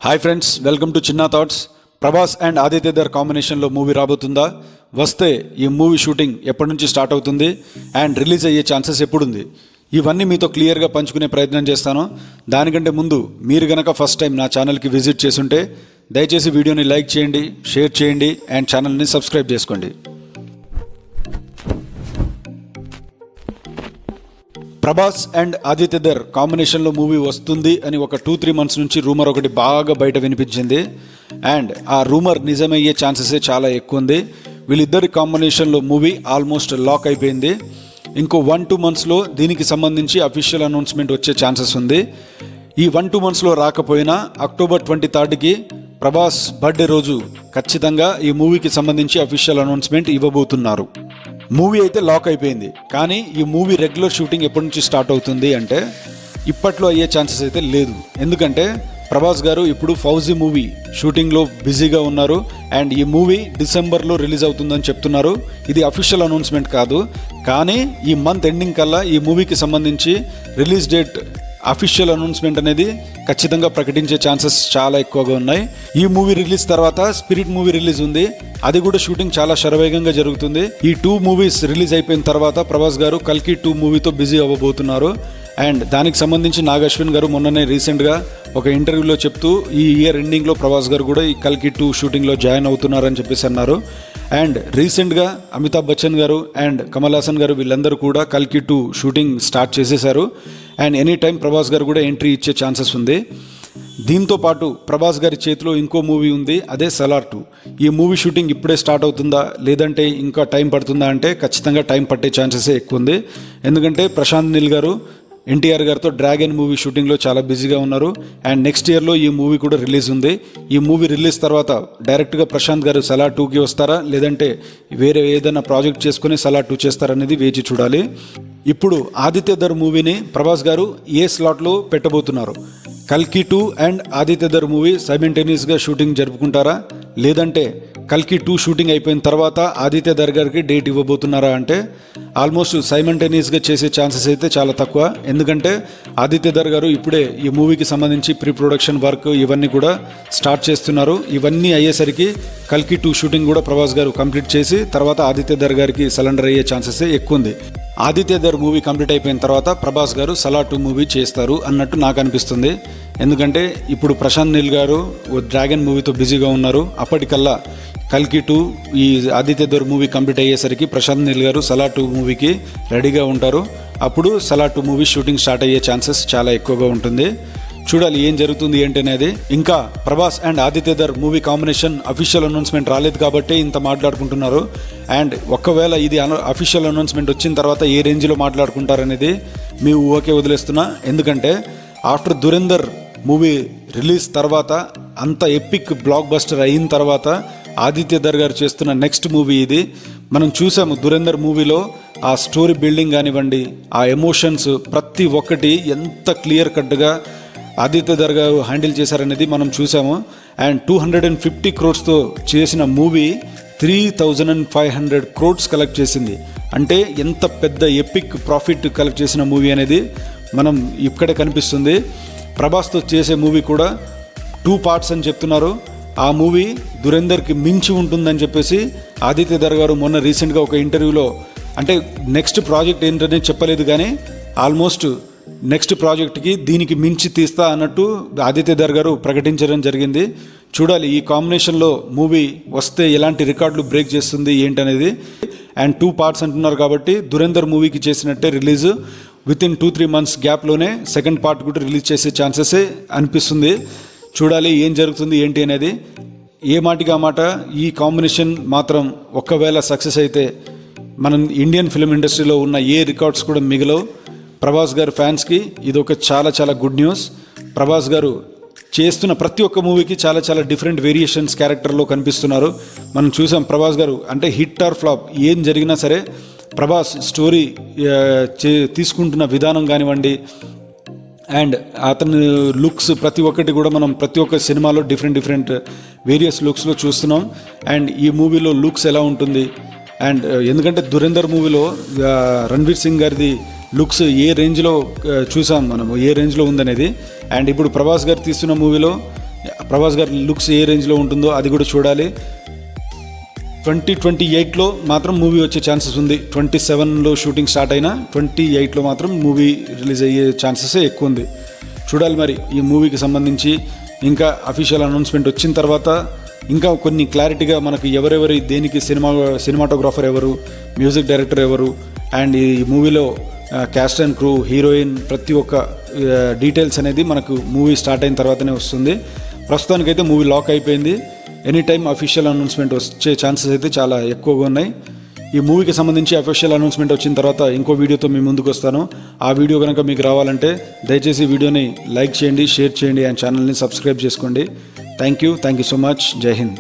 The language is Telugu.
Hi friends, welcome to Chinna Thoughts. Prabhas and Aditya Dhar కాంబినేషన్లో మూవీ రాబోతుందా? వస్తే ఈ మూవీ షూటింగ్ ఎప్పటి నుంచి స్టార్ట్ అవుతుంది అండ్ రిలీజ్ అయ్యే ఛాన్సెస్ ఎప్పుడుంది? ఇవన్నీ మీతో క్లియర్గా పంచుకునే ప్రయత్నం చేస్తాను. దానికంటే ముందు మీరు గనక ఫస్ట్ టైం నా ఛానల్కి విజిట్ చేసుంటే దయచేసి వీడియోని లైక్ చేయండి, షేర్ చేయండి అండ్ ఛానల్ని సబ్స్క్రైబ్ చేసుకోండి. ప్రభాస్ అండ్ ఆదిత్య దర్ కాంబినేషన్లో మూవీ వస్తుంది అని ఒక 2-3 months నుంచి రూమర్ ఒకటి బాగా బయట వినిపించింది. అండ్ ఆ రూమర్ నిజమయ్యే ఛాన్సెసే చాలా ఎక్కువ ఉంది. వీళ్ళిద్దరి కాంబినేషన్లో మూవీ ఆల్మోస్ట్ లాక్ అయిపోయింది. ఇంకో 1-2 monthsలో దీనికి సంబంధించి అఫీషియల్ అనౌన్స్మెంట్ వచ్చే ఛాన్సెస్ ఉంది. ఈ 1-2 monthsలో రాకపోయినా October 23కి ప్రభాస్ బర్త్డే రోజు ఖచ్చితంగా ఈ మూవీకి సంబంధించి అఫీషియల్ అనౌన్స్మెంట్ ఇవ్వబోతున్నారు. మూవీ అయితే లాక్ అయిపోయింది, కానీ ఈ మూవీ రెగ్యులర్ షూటింగ్ ఎప్పటి నుంచి స్టార్ట్ అవుతుంది అంటే ఇప్పట్లో అయ్యే ఛాన్సెస్ అయితే లేదు. ఎందుకంటే ప్రభాస్ గారు ఇప్పుడు ఫౌజీ మూవీ షూటింగ్లో బిజీగా ఉన్నారు అండ్ ఈ మూవీ డిసెంబర్లో రిలీజ్ అవుతుందని చెప్తున్నారు. ఇది అఫీషియల్ అనౌన్స్మెంట్ కాదు, కానీ ఈ మంత్ ఎండింగ్ కల్లా ఈ మూవీకి సంబంధించి రిలీజ్ డేట్ అఫీషియల్ అనౌన్స్మెంట్ అనేది ఖచ్చితంగా ప్రకటించే ఛాన్సెస్ చాలా ఎక్కువగా ఉన్నాయి. ఈ మూవీ రిలీజ్ తర్వాత స్పిరిట్ మూవీ రిలీజ్ ఉంది, అది కూడా షూటింగ్ చాలా శరవేగంగా జరుగుతుంది. ఈ 2 movies రిలీజ్ అయిపోయిన తర్వాత ప్రభాస్ గారు కల్కి 2 మూవీతో బిజీ అవ్వబోతున్నారు. అండ్ దానికి సంబంధించి నాగ్ అశ్విన్ గారు మొన్ననే రీసెంట్గా ఒక ఇంటర్వ్యూలో చెప్తూ ఈ ఇయర్ ఎండింగ్లో ప్రభాస్ గారు కూడా ఈ కల్కి 2 షూటింగ్లో జాయిన్ అవుతున్నారని చెప్పేసి అన్నారు. అండ్ రీసెంట్గా అమితాబ్ బచ్చన్ గారు అండ్ కమల్ హాసన్ గారు వీళ్ళందరూ కూడా కల్కి 2 షూటింగ్ స్టార్ట్ చేసేశారు. అండ్ ఎనీ టైం ప్రభాస్ గారు కూడా ఎంట్రీ ఇచ్చే ఛాన్సెస్ ఉంది. దీంతో పాటు ప్రభాస్ గారి చేతిలో ఇంకో మూవీ ఉంది, అదే సలార్ 2. ఈ మూవీ షూటింగ్ ఇప్పుడే స్టార్ట్ అవుతుందా లేదంటే ఇంకా టైం పడుతుందా అంటే ఖచ్చితంగా టైం పట్టే ఛాన్సెసే ఎక్కువ ఉంది. ఎందుకంటే ప్రశాంత్ నీల్ గారు ఎన్టీఆర్ గారితో డ్రాగన్ మూవీ షూటింగ్లో చాలా బిజీగా ఉన్నారు. అండ్ నెక్స్ట్ ఇయర్లో ఈ మూవీ కూడా రిలీజ్ ఉంది. ఈ మూవీ రిలీజ్ తర్వాత డైరెక్ట్గా ప్రశాంత్ గారు సలార్ 2కి వస్తారా లేదంటే వేరే ఏదైనా ప్రాజెక్ట్ చేసుకుని సలార్ 2 చేస్తారనేది వేచి చూడాలి. ఇప్పుడు ఆదిత్య దర్ మూవీని ప్రభాస్ గారు ఏ స్లాట్లో పెట్టబోతున్నారు? కల్కి 2 అండ్ ఆదిత్య దర్ మూవీ సైమల్టేనియస్గా షూటింగ్ జరుపుకుంటారా లేదంటే కల్కి 2 షూటింగ్ అయిపోయిన తర్వాత ఆదిత్య దర్ గారికి డేట్ ఇవ్వబోతున్నారా అంటే ఆల్మోస్ట్ సైమల్టేనియస్గా చేసే ఛాన్సెస్ అయితే చాలా తక్కువ. ఎందుకంటే ఆదిత్య దర్ గారు ఇప్పుడే ఈ మూవీకి సంబంధించి ప్రీ ప్రొడక్షన్ వర్క్ ఇవన్నీ కూడా స్టార్ట్ చేస్తున్నారు. ఇవన్నీ అయ్యేసరికి కల్కి 2 షూటింగ్ కూడా ప్రభాస్ గారు కంప్లీట్ చేసి తర్వాత ఆదిత్య దర్ గారికి సరెండర్ అయ్యే ఛాన్సెస్ ఎక్కువ ఉంది. ఆదిత్య దర్ మూవీ కంప్లీట్ అయిపోయిన తర్వాత ప్రభాస్ గారు సలార్ 2 మూవీ చేస్తారు అన్నట్టు నాకు అనిపిస్తుంది. ఎందుకంటే ఇప్పుడు ప్రశాంత్ నీల్ గారు డ్రాగన్ మూవీతో బిజీగా ఉన్నారు. అప్పటికల్లా కల్కి 2 ఈ ఆదిత్య దర్ మూవీ కంప్లీట్ అయ్యేసరికి ప్రశాంత్ నీల్ గారు సలార్ 2 మూవీకి రెడీగా ఉంటారు. అప్పుడు సలార్ 2 మూవీ షూటింగ్ స్టార్ట్ అయ్యే ఛాన్సెస్ చాలా ఎక్కువగా ఉంటుంది. చూడాలి ఏం జరుగుతుంది ఏంటి అనేది. ఇంకా Prabhas and Aditya Dhar movie combination official announcement రాలేదు కాబట్టి ఇంత మాట్లాడుకుంటున్నారు. అండ్ ఒకవేళ ఇది అఫీషియల్ అనౌన్స్మెంట్ వచ్చిన తర్వాత ఏ రేంజ్లో మాట్లాడుకుంటారనేది మీ ఊహకే వదిలేస్తున్నా. ఎందుకంటే ఆఫ్టర్ దురేందర్ మూవీ రిలీజ్ తర్వాత అంత ఎపిక్ బ్లాక్ బస్టర్ అయిన తర్వాత ఆదిత్య దర్ గారు చేస్తున్న నెక్స్ట్ మూవీ ఇది. మనం చూసాము దురేందర్ మూవీలో ఆ స్టోరీ బిల్డింగ్ కానివ్వండి, ఆ ఎమోషన్స్ ప్రతి ఒక్కటి ఎంత క్లియర్ కట్గా ఆదిత్య దర్ గారు హ్యాండిల్ చేశారనేది మనం చూసాము. అండ్ 250 crores చేసిన మూవీ 3,500 crores కలెక్ట్ చేసింది. అంటే ఎంత పెద్ద ఎపిక్ ప్రాఫిట్ కలెక్ట్ చేసిన మూవీ అనేది మనం ఇక్కడే కనిపిస్తుంది. ప్రభాస్తో చేసే మూవీ కూడా 2 parts అని చెప్తున్నారు. ఆ మూవీ దురేందర్కి మించి ఉంటుందని చెప్పేసి ఆదిత్య దర్ గారు మొన్న రీసెంట్గా ఒక ఇంటర్వ్యూలో, అంటే నెక్స్ట్ ప్రాజెక్ట్ ఏంటనే చెప్పలేదు కానీ ఆల్మోస్ట్ నెక్స్ట్ ప్రాజెక్ట్కి దీనికి మించి తీస్తా అన్నట్టు ఆదిత్య దర్ గారు ప్రకటించడం జరిగింది. చూడాలి ఈ కాంబినేషన్లో మూవీ వస్తే ఎలాంటి రికార్డులు బ్రేక్ చేస్తుంది ఏంటనేది. అండ్ 2 parts అంటున్నారు కాబట్టి దురేందర్ మూవీకి చేసినట్టే రిలీజ్ వితిన్ 2-3 months గ్యాప్లోనే సెకండ్ పార్ట్ కూడా రిలీజ్ చేసే ఛాన్సెసే అనిపిస్తుంది. చూడాలి ఏం జరుగుతుంది ఏంటి అనేది. ఏ మాటిగా మాట ఈ కాంబినేషన్ మాత్రం ఒకవేళ సక్సెస్ అయితే మన ఇండియన్ ఫిల్మ్ ఇండస్ట్రీలో ఉన్న ఏ రికార్డ్స్ కూడా మిగలవు. ప్రభాస్ గారు ఫ్యాన్స్కి ఇది ఒక చాలా చాలా గుడ్ న్యూస్. ప్రభాస్ గారు చేస్తున్న ప్రతి ఒక్క మూవీకి చాలా చాలా డిఫరెంట్ వేరియేషన్స్ క్యారెక్టర్లో కనిపిస్తున్నారు. మనం చూసాం ప్రభాస్ గారు అంటే హిట్ ఆర్ ఫ్లాప్ ఏం జరిగినా సరే ప్రభాస్ స్టోరీ తీసుకుంటున్న విధానం కానివ్వండి అండ్ అతని లుక్స్ ప్రతి ఒక్కటి కూడా మనం ప్రతి ఒక్క సినిమాలో డిఫరెంట్ వేరియస్ లుక్స్లో చూస్తున్నాం. అండ్ ఈ మూవీలో లుక్స్ ఎలా ఉంటుంది అండ్ ఎందుకంటే దురేందర్ మూవీలో రణ్వీర్ సింగ్ గారిది లుక్స్ ఏ రేంజ్లో చూసాం మనము, ఏ రేంజ్లో ఉందనేది. అండ్ ఇప్పుడు ప్రభాస్ గారు తీస్తున్న మూవీలో ప్రభాస్ గారి లుక్స్ ఏ రేంజ్లో ఉంటుందో అది కూడా చూడాలి. 2028లో మాత్రం మూవీ వచ్చే ఛాన్సెస్ ఉంది. 27లో షూటింగ్ స్టార్ట్ అయినా 28లో మాత్రం మూవీ రిలీజ్ అయ్యే ఛాన్సెస్ ఎక్కువ ఉంది. చూడాలి మరి ఈ మూవీకి సంబంధించి ఇంకా అఫీషియల్ అనౌన్స్మెంట్ వచ్చిన తర్వాత ఇంకా కొన్ని క్లారిటీగా మనకు ఎవరెవరి దేనికి సినిమాటోగ్రాఫర్ ఎవరు, మ్యూజిక్ డైరెక్టర్ ఎవరు, అండ్ ఈ మూవీలో క్యాస్ట్ అండ్ క్రూ, హీరోయిన్, ప్రతి ఒక్క డీటెయిల్స్ అనేది మనకు మూవీ స్టార్ట్ అయిన తర్వాతనే వస్తుంది. ప్రస్తుతానికైతే మూవీ లాక్ అయిపోయింది. ఎనీ టైం అఫీషియల్ అనౌన్స్మెంట్ వచ్చే ఛాన్సెస్ అయితే చాలా ఎక్కువగా ఉన్నాయి. ఈ మూవీకి సంబంధించి అఫీషియల్ అనౌన్స్మెంట్ వచ్చిన తర్వాత ఇంకో వీడియోతో మీ ముందుకు వస్తాను. ఆ వీడియో కనుక మీకు రావాలంటే దయచేసి వీడియోని లైక్ చేయండి, షేర్ చేయండి, అండ్ ఛానల్ని సబ్స్క్రైబ్ చేసుకోండి. Thank you so much. జై హింద్.